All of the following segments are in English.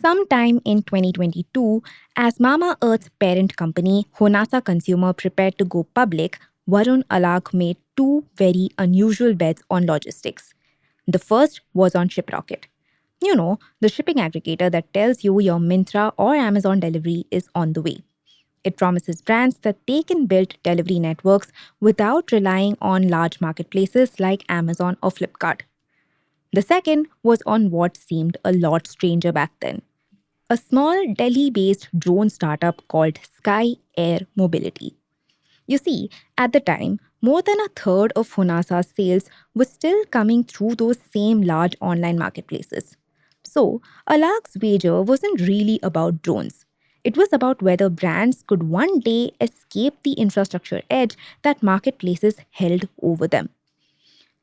Sometime in 2022, as Mamaearth's parent company, Honasa Consumer, prepared to go public, Varun Alagh made two very unusual bets on logistics. The first was on ShipRocket. You know, the shipping aggregator that tells you your Myntra or Amazon delivery is on the way. It promises brands that they can build delivery networks without relying on large marketplaces like Amazon or Flipkart. The second was on what seemed a lot stranger back then, a small Delhi based drone startup called Sky Air Mobility. You see, at the time, more than a third of Hunasa's sales was still coming through those same large online marketplaces. So, Alagh's wager wasn't really about drones. It was about whether brands could one day escape the infrastructure edge that marketplaces held over them.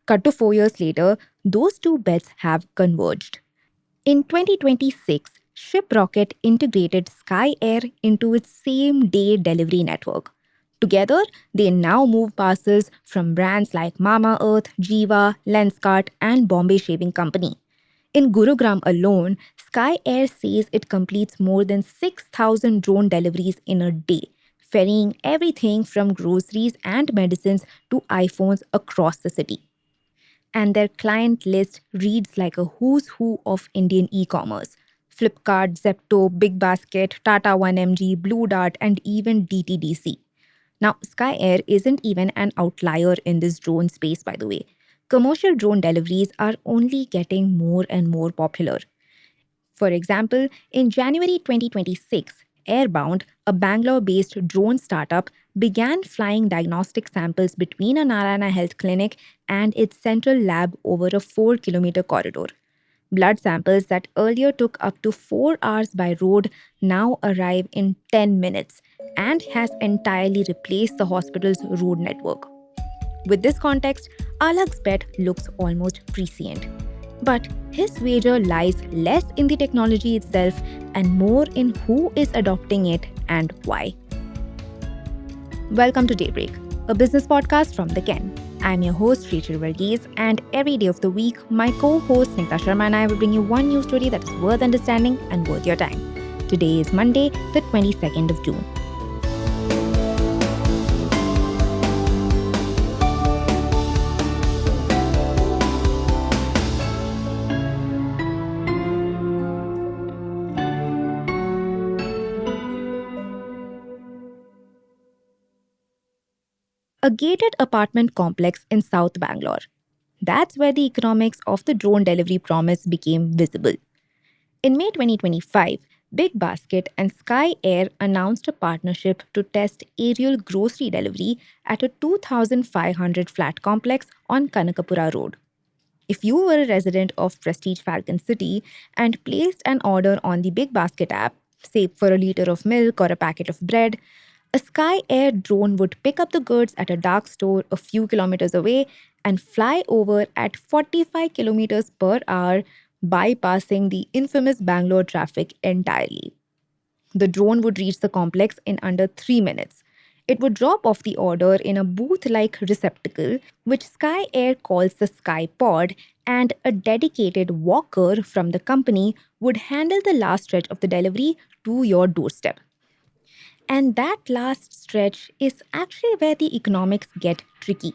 Cut to 4 years later, those two bets have converged. In 2026, ShipRocket integrated Sky Air into its same day delivery network. Together, they now move parcels from brands like Mamaearth, Jiva, Lenskart, and Bombay Shaving Company. In Gurugram alone, Sky Air says it completes more than 6,000 drone deliveries in a day, ferrying everything from groceries and medicines to iPhones across the city, and their client list reads like a who's who of Indian e-commerce. Flipkart, Zepto, Big Basket, Tata 1MG, Blue Dart, and even DTDC. Now, Sky Air isn't even an outlier in this drone space, by the way. Commercial drone deliveries are only getting more and more popular. For example, in January 2026, Airbound, a Bangalore based drone startup, began flying diagnostic samples between a Narayana Health clinic and its central lab over a 4-kilometer corridor. Blood samples that earlier took up to 4 hours by road now arrive in 10 minutes and has entirely replaced the hospital's road network. With this context, Alagh's bet looks almost prescient. But his wager lies less in the technology itself and more in who is adopting it and why. Welcome to Daybreak, a business podcast from The Ken. I'm your host, Rachel Verghese, and every day of the week, my co-host Nikta Sharma and I will bring you one news story that is worth understanding and worth your time. Today is Monday, the 22nd of June. A gated apartment complex in South Bangalore. That's where the economics of the drone delivery promise became visible. In May 2025, Big Basket and Sky Air announced a partnership to test aerial grocery delivery at a 2,500 flat complex on Kanakapura Road. If you were a resident of Prestige Falcon City and placed an order on the Big Basket app, say for a liter of milk or a packet of bread, a Sky Air drone would pick up the goods at a dark store a few kilometers away and fly over at 45 kilometers per hour, bypassing the infamous Bangalore traffic entirely. The drone would reach the complex in under 3 minutes. It would drop off the order in a booth like receptacle, which Sky Air calls the Sky Pod, and a dedicated walker from the company would handle the last stretch of the delivery to your doorstep. And that last stretch is actually where the economics get tricky.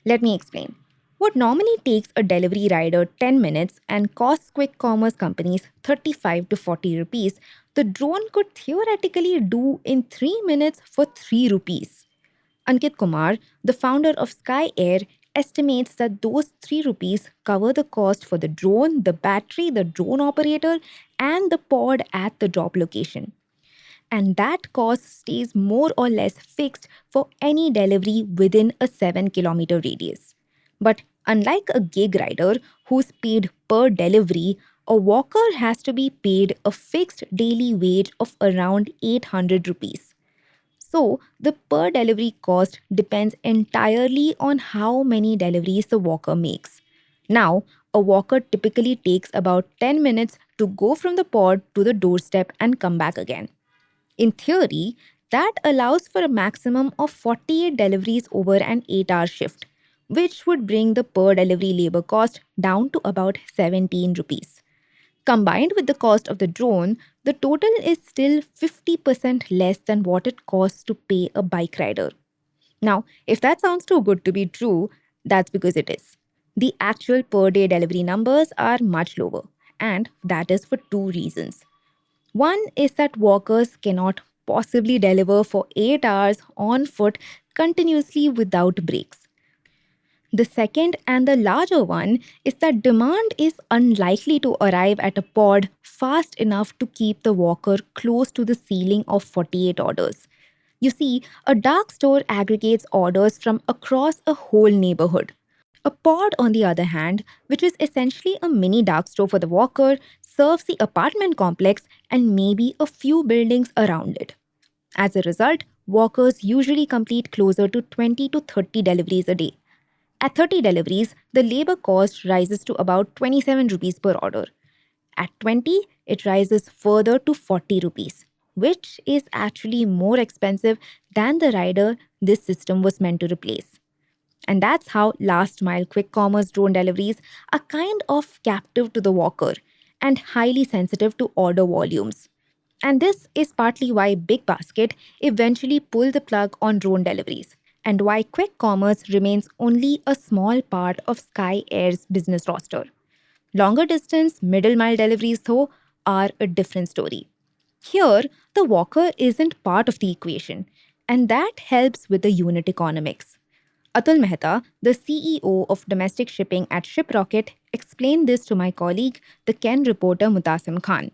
Let me explain. What normally takes a delivery rider 10 minutes and costs quick commerce companies 35 to 40 rupees, the drone could theoretically do in 3 minutes for 3 rupees. Ankit Kumar, the founder of Sky Air, estimates that those 3 rupees cover the cost for the drone, the battery, the drone operator, and the pod at the drop location, and that cost stays more or less fixed for any delivery within a 7-kilometer radius. But unlike a gig rider who's paid per delivery, a walker has to be paid a fixed daily wage of around 800 rupees. So, the per delivery cost depends entirely on how many deliveries the walker makes. Now, a walker typically takes about 10 minutes to go from the pod to the doorstep and come back again. In theory, that allows for a maximum of 48 deliveries over an 8-hour shift, which would bring the per delivery labor cost down to about 17 rupees. Combined with the cost of the drone, the total is still 50% less than what it costs to pay a bike rider. Now, if that sounds too good to be true, that's because it is. The actual per day delivery numbers are much lower, and that is for two reasons. One is that walkers cannot possibly deliver for 8 hours on foot continuously without breaks. The second and the larger one is that demand is unlikely to arrive at a pod fast enough to keep the walker close to the ceiling of 48 orders. You see, a dark store aggregates orders from across a whole neighborhood. A pod, on the other hand, which is essentially a mini dark store for the walker, serves the apartment complex and maybe a few buildings around it. As a result, walkers usually complete closer to 20 to 30 deliveries a day. At 30 deliveries, the labor cost rises to about 27 rupees per order. At 20, it rises further to 40 rupees, which is actually more expensive than the rider this system was meant to replace. And that's how last mile quick commerce drone deliveries are kind of captive to the walker and highly sensitive to order volumes. And this is partly why Big Basket eventually pulled the plug on drone deliveries, and why quick commerce remains only a small part of Sky Air's business roster. Longer distance, middle mile deliveries, though, are a different story. Here, the walker isn't part of the equation, and that helps with the unit economics. Atul Mehta, the CEO of domestic shipping at Shiprocket, explained this to my colleague, the Ken reporter Mutasim Khan.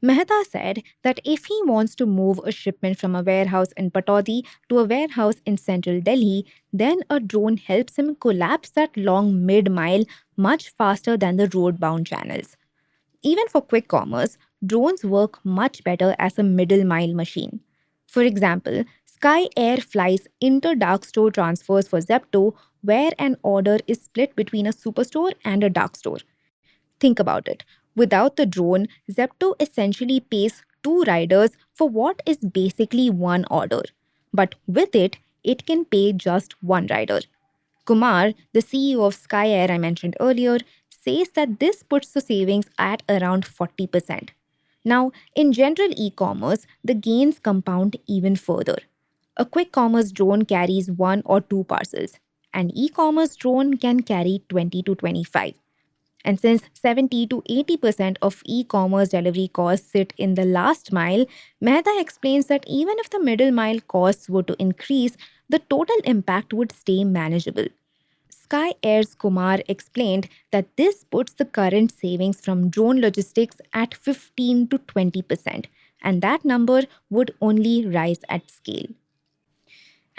Mehta said that if he wants to move a shipment from a warehouse in Pataudi to a warehouse in central Delhi, then a drone helps him collapse that long mid mile much faster than the road bound channels. Even for quick commerce, drones work much better as a middle mile machine. For example, Sky Air flies inter dark store transfers for Zepto, where an order is split between a superstore and a dark store. Think about it. Without the drone, Zepto essentially pays two riders for what is basically one order. But with it, it can pay just one rider. Kumar, the CEO of Sky Air I mentioned earlier, says that this puts the savings at around 40%. Now, in general e commerce, the gains compound even further. A quick commerce drone carries one or two parcels. An e commerce drone can carry 20 to 25. And since 70 to 80% of e commerce delivery costs sit in the last mile, Mehta explains that even if the middle mile costs were to increase, the total impact would stay manageable. Sky Air's Kumar explained that this puts the current savings from drone logistics at 15 to 20%, and that number would only rise at scale.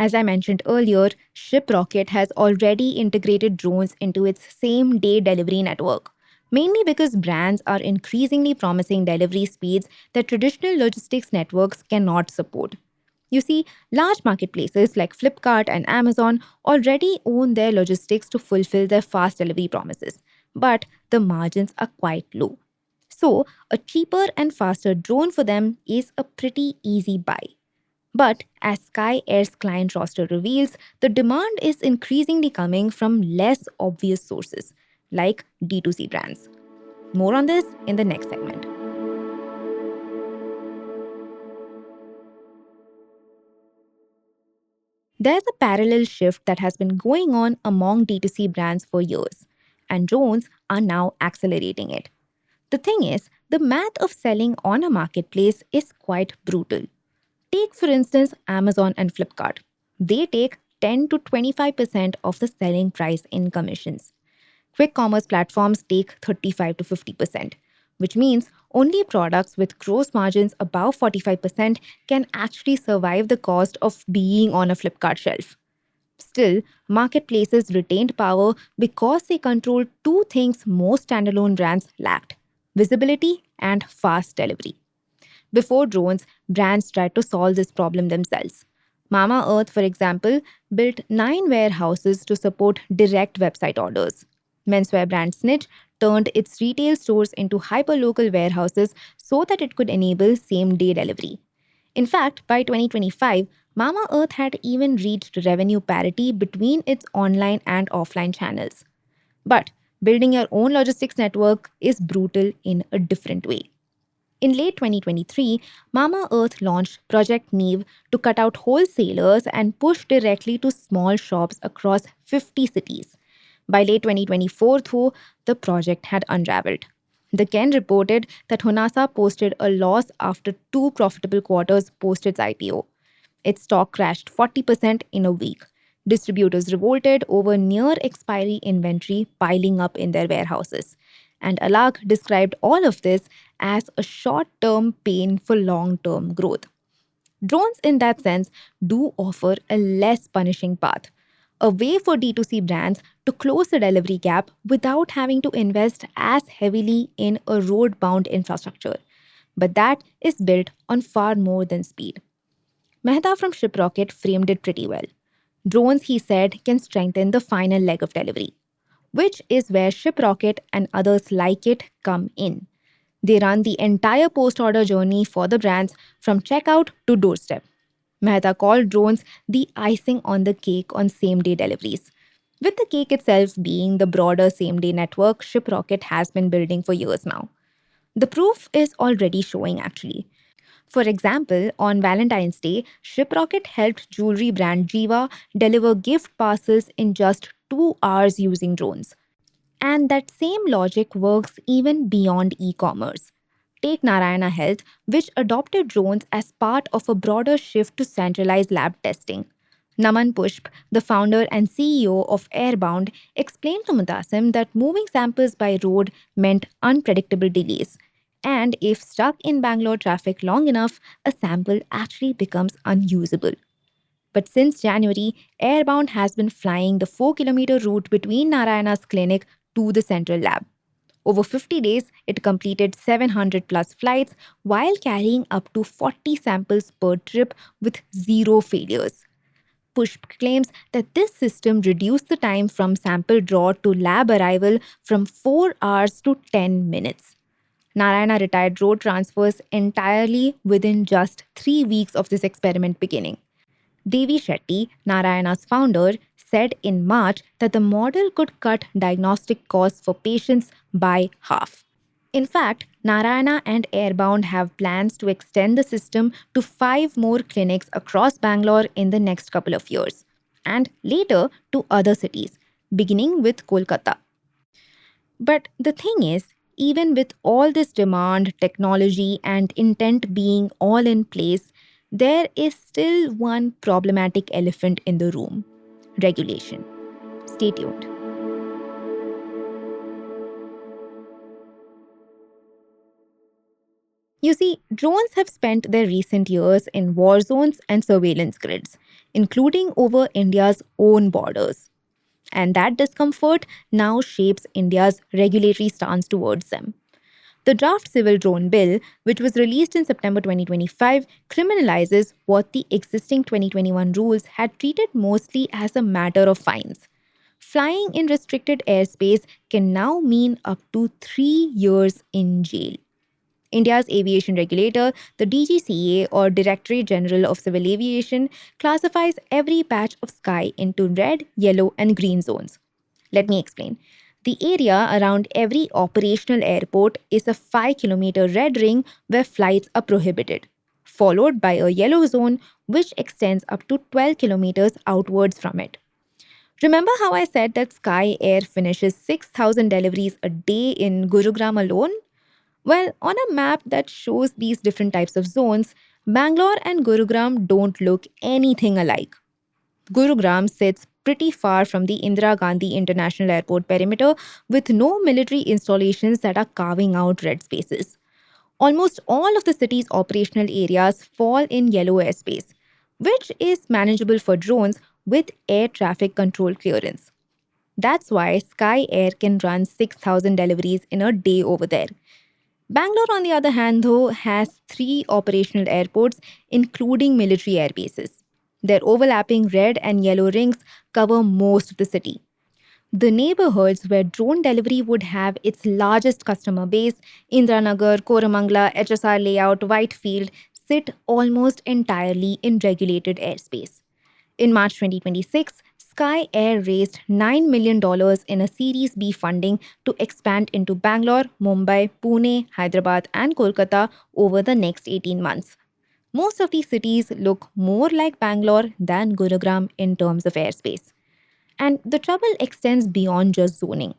As I mentioned earlier, ShipRocket has already integrated drones into its same day delivery network, mainly because brands are increasingly promising delivery speeds that traditional logistics networks cannot support. You see, large marketplaces like Flipkart and Amazon already own their logistics to fulfill their fast delivery promises, but the margins are quite low. So, a cheaper and faster drone for them is a pretty easy buy. But as Sky Air's client roster reveals, the demand is increasingly coming from less obvious sources, like D2C brands. More on this in the next segment. There's a parallel shift that has been going on among D2C brands for years, and drones are now accelerating it. The thing is, the math of selling on a marketplace is quite brutal. Take, for instance, Amazon and Flipkart. They take 10 to 25% of the selling price in commissions. Quick commerce platforms take 35 to 50%, which means only products with gross margins above 45% can actually survive the cost of being on a Flipkart shelf. Still, marketplaces retained power because they controlled two things most standalone brands lacked: visibility and fast delivery. Before drones, brands tried to solve this problem themselves. Mamaearth, for example, built 9 warehouses to support direct website orders. Menswear brand Snitch turned its retail stores into hyperlocal warehouses so that it could enable same day delivery. In fact, by 2025, Mamaearth had even reached revenue parity between its online and offline channels. But Building your own logistics network is brutal in a different way. In late 2023, Mamaearth launched Project Neve to cut out wholesalers and push directly to small shops across 50 cities. By late 2024, though, the project had unraveled. The Ken reported that Honasa posted a loss after two profitable quarters post its IPO. Its stock crashed 40% in a week. Distributors revolted over near expiry inventory piling up in their warehouses. And Alak described all of this as a short term pain for long term growth. Drones, in that sense, do offer a less punishing path, a way for D2C brands to close the delivery gap without having to invest as heavily in a road bound infrastructure. But that is built on far more than speed. Mehta from Shiprocket framed it pretty well. Drones, he said, can strengthen the final leg of delivery, which is where Shiprocket and others like it come in. They run the entire post order journey for the brands from checkout to doorstep. Mehta called drones the icing on the cake on same day deliveries, with the cake itself being the broader same day network Shiprocket has been building for years now. The proof is already showing actually. For example, on Valentine's Day, Shiprocket helped jewelry brand Jiva deliver gift parcels in just 2 hours using drones. And that same logic works even beyond e commerce. Take Narayana Health, which adopted drones as part of a broader shift to centralized lab testing. Naman Pushp, the founder and CEO of Airbound, explained to Mutasim that moving samples by road meant unpredictable delays. And if stuck in Bangalore traffic long enough, a sample actually becomes unusable. But since January, Airbound has been flying the 4-kilometer route between Narayana's clinic to the central lab. Over 50 days, it completed 700 plus flights while carrying up to 40 samples per trip with zero failures. Pushp claims that this system reduced the time from sample draw to lab arrival from 4 hours to 10 minutes. Narayana retired road transfers entirely within just 3 weeks of this experiment beginning. Devi Shetty, Narayana's founder, said in March that the model could cut diagnostic costs for patients by half. In fact, Narayana and Airbound have plans to extend the system to 5 more clinics across Bangalore in the next couple of years, and later to other cities, beginning with Kolkata. But the thing is, even with all this demand, technology, and intent being all in place, there is still one problematic elephant in the room: regulation. Stay tuned. You see, drones have spent their recent years in war zones and surveillance grids, including over India's own borders. And that discomfort now shapes India's regulatory stance towards them. The draft Civil Drone Bill, which was released in September 2025, criminalizes what the existing 2021 rules had treated mostly as a matter of fines. Flying in restricted airspace can now mean up to 3 years in jail. India's aviation regulator, the DGCA or Directorate General of Civil Aviation, classifies every patch of sky into red, yellow, and green zones. Let me explain. The area around every operational airport is a 5-kilometer red ring where flights are prohibited, followed by a yellow zone which extends up to 12 kilometers outwards from it. Remember how I said that Sky Air finishes 6,000 deliveries a day in Gurugram alone? Well, on a map that shows these different types of zones, Bangalore and Gurugram don't look anything alike. Gurugram sits pretty far from the Indira Gandhi International Airport perimeter with no military installations that are carving out red spaces. Almost all of the city's operational areas fall in yellow airspace, which is manageable for drones with air traffic control clearance. That's why Sky Air can run 6,000 deliveries in a day over there. Bangalore, on the other hand, though, has 3 operational airports, including military air bases. Their overlapping red and yellow rings cover most of the city. The neighborhoods where drone delivery would have its largest customer base, Indranagar, Koramangala, HSR layout, Whitefield, sit almost entirely in regulated airspace. In March 2026, Sky Air raised $9 million in a Series B funding to expand into Bangalore, Mumbai, Pune, Hyderabad, and Kolkata over the next 18 months. Most of these cities look more like Bangalore than Gurugram in terms of airspace. And the trouble extends beyond just zoning.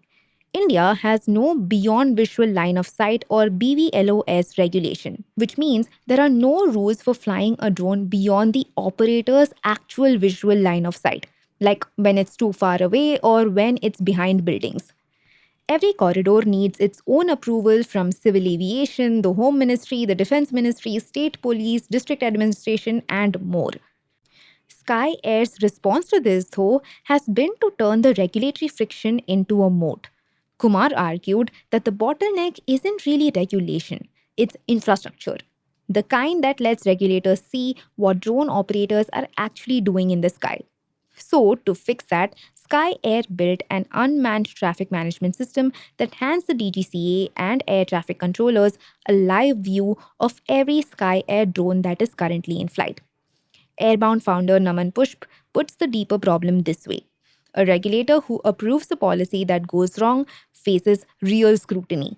India has no Beyond Visual Line of Sight or BVLOS regulation, which means there are no rules for flying a drone beyond the operator's actual visual line of sight, like when it's too far away or when it's behind buildings. Every corridor needs its own approval from civil aviation, the Home Ministry, the Defense Ministry, state police, district administration, and more. Sky Air's response to this, though, has been to turn the regulatory friction into a moat. Kumar argued that the bottleneck isn't really regulation, it's infrastructure. The kind that lets regulators see what drone operators are actually doing in the sky. So, to fix that, Sky Air built an unmanned traffic management system that hands the DGCA and air traffic controllers a live view of every Sky Air drone that is currently in flight. Airbound founder Naman Pushp puts the deeper problem this way. A regulator who approves a policy that goes wrong faces real scrutiny.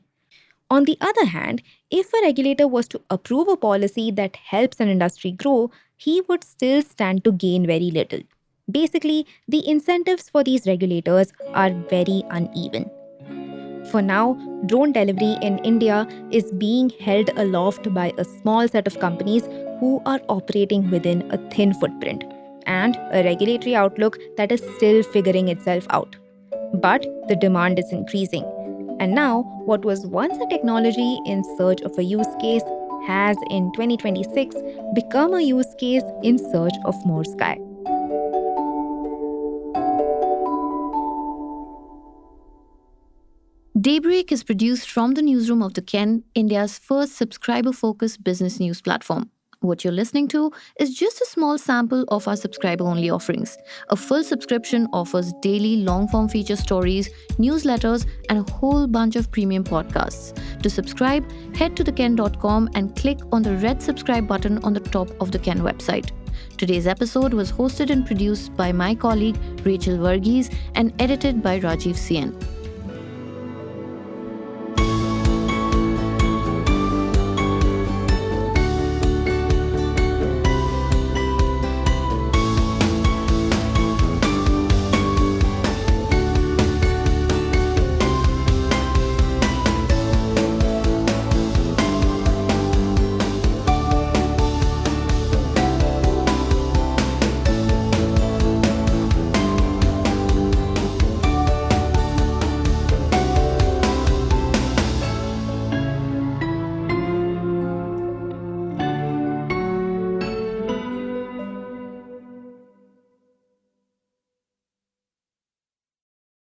On the other hand, if a regulator was to approve a policy that helps an industry grow, he would still stand to gain very little. Basically, the incentives for these regulators are very uneven. For now, drone delivery in India is being held aloft by a small set of companies who are operating within a thin footprint and a regulatory outlook that is still figuring itself out. But the demand is increasing. And now, what was once a technology in search of a use case has in 2026 become a use case in search of more sky. Daybreak is produced from the newsroom of The Ken, India's first subscriber-focused business news platform. What you're listening to is just a small sample of our subscriber-only offerings. A full subscription offers daily long-form feature stories, newsletters, and a whole bunch of premium podcasts. To subscribe, head to theken.com and click on the red subscribe button on the top of the Ken website. Today's episode was hosted and produced by my colleague Rachel Varghese and edited by Rajiv Sien.